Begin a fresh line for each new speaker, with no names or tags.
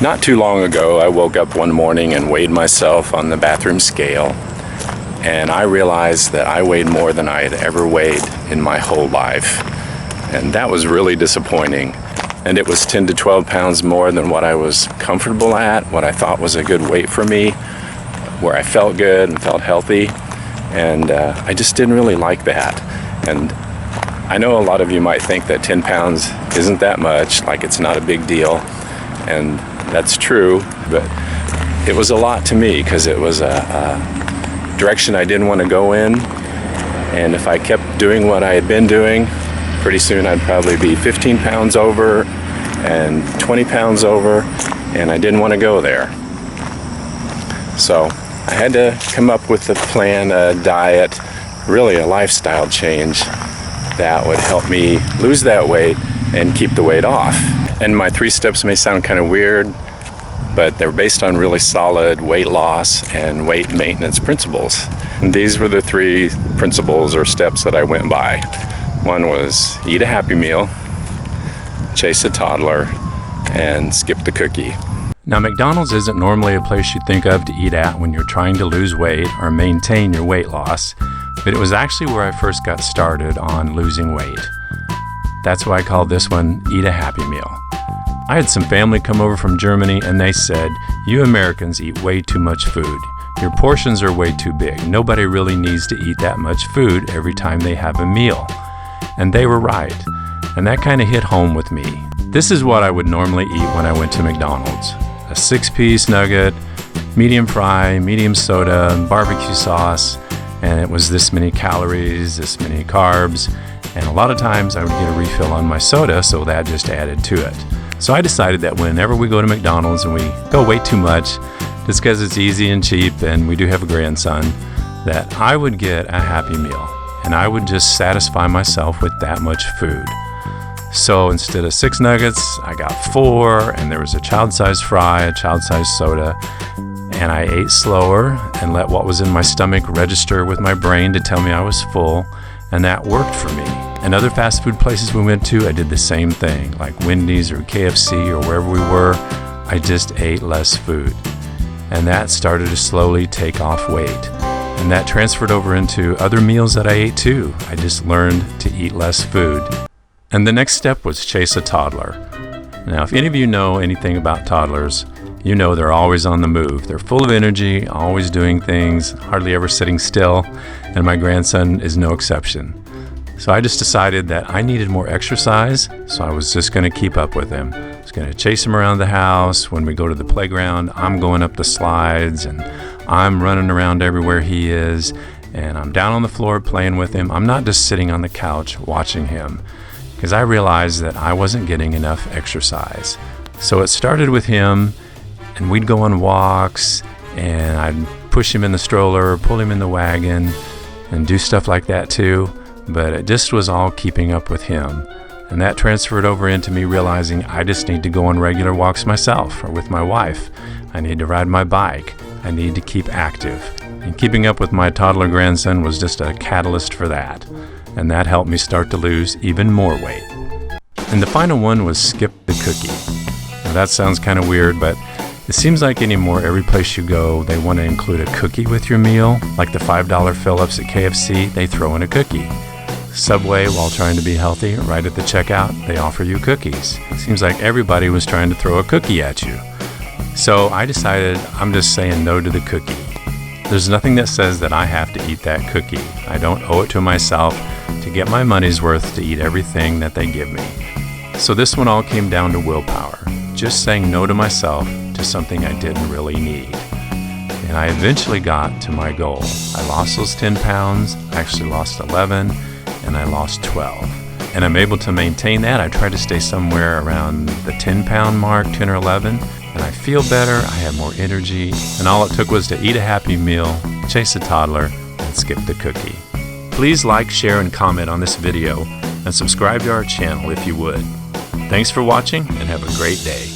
Not too long ago, I woke up one morning and weighed myself on the bathroom scale, and I realized that I weighed more than I had ever weighed in my whole life. And that was really disappointing. And it was 10 to 12 pounds more than what I was comfortable at, what I thought was a good weight for me, where I felt good and felt healthy. And I just didn't really like that. And I know a lot of you might think that 10 pounds isn't that much, like it's not a big deal. And that's true, but it was a lot to me because it was a direction I didn't want to go in. And if I kept doing what I had been doing, pretty soon I'd probably be 15 pounds over and 20 pounds over, and I didn't want to go there. So I had to come up with a plan, a diet, really a lifestyle change that would help me lose that weight and keep the weight off. And my 3 steps may sound kind of weird, but they're based on really solid weight loss and weight maintenance principles. And these were the 3 principles or steps that I went by. One was eat a happy meal, chase a toddler, and skip the cookie.
Now, McDonald's isn't normally a place you think of to eat at when you're trying to lose weight or maintain your weight loss, but it was actually where I first got started on losing weight. That's why I called this one Eat a Happy Meal. I had some family come over from Germany and they said, "You Americans eat way too much food. Your portions are way too big. Nobody really needs to eat that much food every time they have a meal." And they were right. And that kind of hit home with me. This is what I would normally eat when I went to McDonald's. A 6-piece nugget, medium fry, medium soda, barbecue sauce, and it was this many calories, this many carbs, and a lot of times I would get a refill on my soda, so that just added to it. So I decided that whenever we go to McDonald's and we go way too much, just because it's easy and cheap and we do have a grandson, that I would get a Happy Meal and I would just satisfy myself with that much food. So instead of 6 nuggets, I got 4, and there was a child-sized fry, a child-sized soda, and I ate slower and let what was in my stomach register with my brain to tell me I was full, and that worked for me. And other fast food places we went to, I did the same thing, like Wendy's or KFC or wherever we were. I just ate less food. And that started to slowly take off weight. And that transferred over into other meals that I ate too. I just learned to eat less food. And the next step was chase a toddler. Now, if any of you know anything about toddlers, you know they're always on the move. They're full of energy, always doing things, hardly ever sitting still, and my grandson is no exception. So I just decided that I needed more exercise, so I was just going to keep up with him. I was going to chase him around the house. When we go to the playground, I'm going up the slides, and I'm running around everywhere he is, and I'm down on the floor playing with him. I'm not just sitting on the couch watching him, because I realized that I wasn't getting enough exercise. So it started with him, and we'd go on walks, and I'd push him in the stroller, pull him in the wagon, and do stuff like that too. But it just was all keeping up with him. And that transferred over into me realizing I just need to go on regular walks myself or with my wife. I need to ride my bike. I need to keep active. And keeping up with my toddler grandson was just a catalyst for that. And that helped me start to lose even more weight. And the final one was skip the cookie. Now that sounds kind of weird, but it seems like anymore every place you go, they want to include a cookie with your meal. Like the $5 fill-ups at KFC, they throw in a cookie. Subway, while trying to be healthy, right at the checkout, they offer you cookies. It seems like everybody was trying to throw a cookie at you. So I decided I'm just saying no to the cookie. There's nothing that says that I have to eat that cookie. I don't owe it to myself to get my money's worth to eat everything that they give me. So this one all came down to willpower. Just saying no to myself to something I didn't really need. And I eventually got to my goal. I lost those 10 pounds, I actually lost 11, and I lost 12. And I'm able to maintain that. I try to stay somewhere around the 10-pound mark, 10 or 11, and I feel better, I have more energy, and all it took was to eat a Happy Meal, chase a toddler, and skip the cookie. Please like, share, and comment on this video, and subscribe to our channel if you would. Thanks for watching, and have a great day.